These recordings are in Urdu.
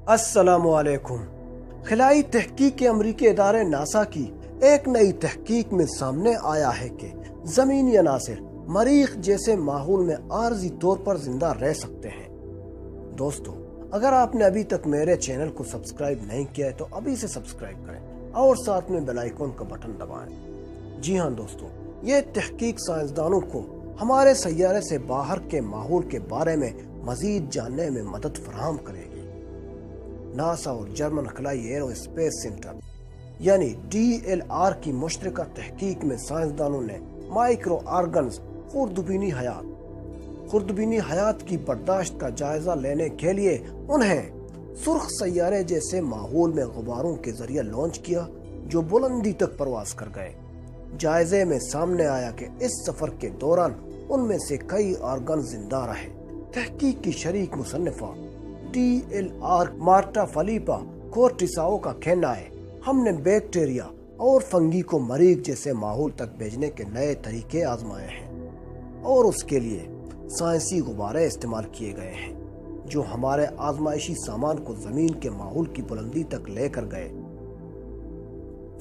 السلام علیکم۔ خلائی تحقیق کے امریکی ادارے ناسا کی ایک نئی تحقیق میں سامنے آیا ہے کہ زمینی عناصر مریخ جیسے ماحول میں عارضی طور پر زندہ رہ سکتے ہیں۔ دوستو، اگر آپ نے ابھی تک میرے چینل کو سبسکرائب نہیں کیا ہے تو ابھی سے سبسکرائب کریں اور ساتھ میں بیل آئیکن کا بٹن دبائیں۔ جی ہاں دوستو، یہ تحقیق سائنسدانوں کو ہمارے سیارے سے باہر کے ماحول کے بارے میں مزید جاننے میں مدد فراہم کرے گی۔ ناسا اور جرمن خلائی ایرو اسپیس سینٹر یعنی DLR کی مشترکہ تحقیق میں سائنسدانوں نے مائکرو آرگنز خوردبینی حیات کی برداشت کا جائزہ لینے کے لیے انہیں سرخ سیارے جیسے ماحول میں غباروں کے ذریعے لانچ کیا جو بلندی تک پرواز کر گئے۔ جائزے میں سامنے آیا کہ اس سفر کے دوران ان میں سے کئی آرگنز زندہ رہے۔ تحقیق کی شریک مصنفہ DLR مارٹا فلیپا کورٹیساؤ کا کہنا ہے، ہم نے بیکٹیریا اور فنگی کو مریخ جیسے ماحول تک بھیجنے کے نئے طریقے آزمائے ہیں اور اس کے لیے سائنسی غبارے استعمال کیے گئے ہیں جو ہمارے آزمائشی سامان کو زمین کے ماحول کی بلندی تک لے کر گئے۔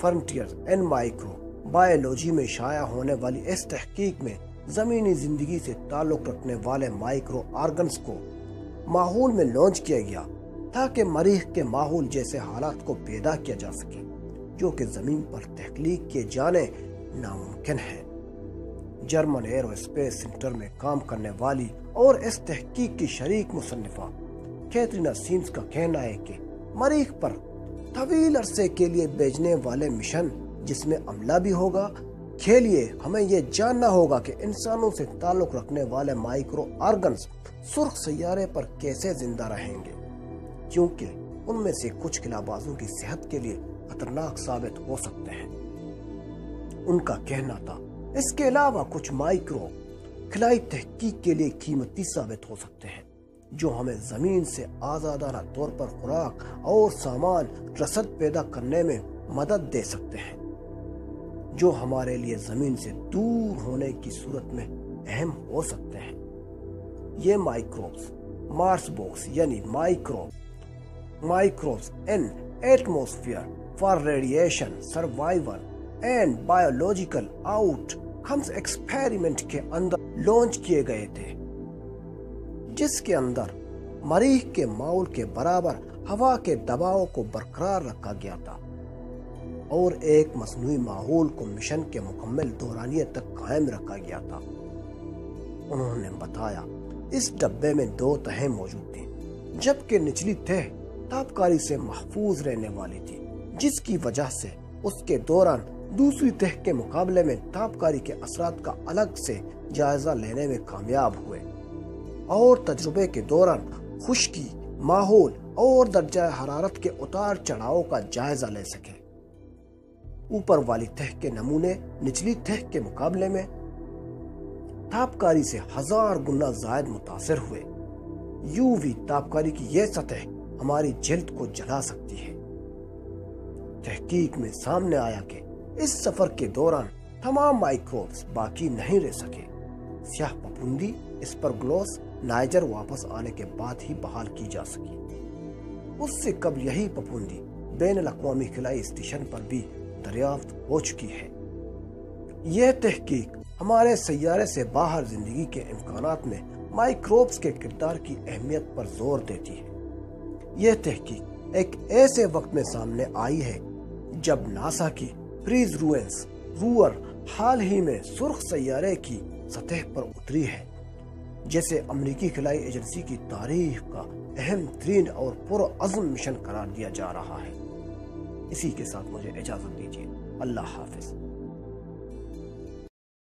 فرنٹیئرز ان مائکرو بایولوجی میں شائع ہونے والی اس تحقیق میں زمینی زندگی سے تعلق رکھنے والے مائکرو آرگنز کو ماحول میں لانچ کیا گیا تاکہ مریخ کے ماحول جیسے حالات کو پیدا کیا جا سکے جو کہ زمین پر تخلیق کیے جانے ناممکن ہے۔ جرمن ایرو اسپیس سینٹر میں کام کرنے والی اور اس تحقیق کی شریک مصنفہ کیترینا سیمز کا کہنا ہے کہ مریخ پر طویل عرصے کے لیے بھیجنے والے مشن جس میں عملہ بھی ہوگا کے لیے ہمیں یہ جاننا ہوگا کہ انسانوں سے تعلق رکھنے والے مائکرو آرگنز سرخ سیارے پر کیسے زندہ رہیں گے، کیونکہ ان میں سے کچھ خلابازوں کی صحت کے لیے خطرناک ثابت ہو سکتے ہیں۔ ان کا کہنا تھا اس کے علاوہ کچھ مائکرو خلائی تحقیق کے لیے قیمتی ثابت ہو سکتے ہیں جو ہمیں زمین سے آزادانہ طور پر خوراک اور سامان رسد پیدا کرنے میں مدد دے سکتے ہیں جو ہمارے لیے زمین سے دور ہونے کی صورت میں اہم ہو سکتے ہیں۔ یہ مائکروبز مارس باکس یعنی microbes in atmosphere for radiation survival and biological out comes experiment کے اندر لانچ کیے گئے تھے جس کے اندر مریخ کے ماحول کے برابر ہوا کے دباؤ کو برقرار رکھا گیا تھا اور ایک مصنوعی ماحول کو مشن کے مکمل دورانیے تک قائم رکھا گیا تھا۔ انہوں نے بتایا اس ڈبے میں 2 تہیں موجود تھیں جبکہ نچلی تہ تابکاری سے محفوظ رہنے والی تھی جس کی وجہ سے اس کے دوران دوسری تہ کے مقابلے میں تابکاری کے اثرات کا الگ سے جائزہ لینے میں کامیاب ہوئے اور تجربے کے دوران خشکی، ماحول اور درجہ حرارت کے اتار چڑھاؤ کا جائزہ لے سکے۔ اوپر والی تہ کے نمونے نچلی تہ کے مقابلے میں تابکاری سے 1000 گنا زائد متاثر ہوئے۔ UV تابکاری کی یہ سطح ہماری جلد کو جلا سکتی ہے۔ تحقیق میں سامنے آیا کہ اس سفر کے دوران تمام مائکروبز باقی نہیں رہ سکے۔ سیاہ پپوندی اسپرگلوس نائجر واپس آنے کے بعد ہی بحال کی جا سکی۔ اس سے قبل یہی پپوندی بین الاقوامی خلائی اسٹیشن پر بھی دریافت ہو چکی ہے۔ یہ تحقیق ہمارے سیارے سے باہر زندگی کے امکانات میں مائکروبز کے کردار کی اہمیت پر زور دیتی ہے۔ یہ تحقیق ایک ایسے وقت میں سامنے آئی ہے جب ناسا کی فریز روور حال ہی میں سرخ سیارے کی سطح پر اتری ہے جسے امریکی خلائی ایجنسی کی تاریخ کا اہم ترین اور پرعزم مشن قرار دیا جا رہا ہے۔ اسی کے ساتھ مجھے اجازت دیجیے۔ اللہ حافظ۔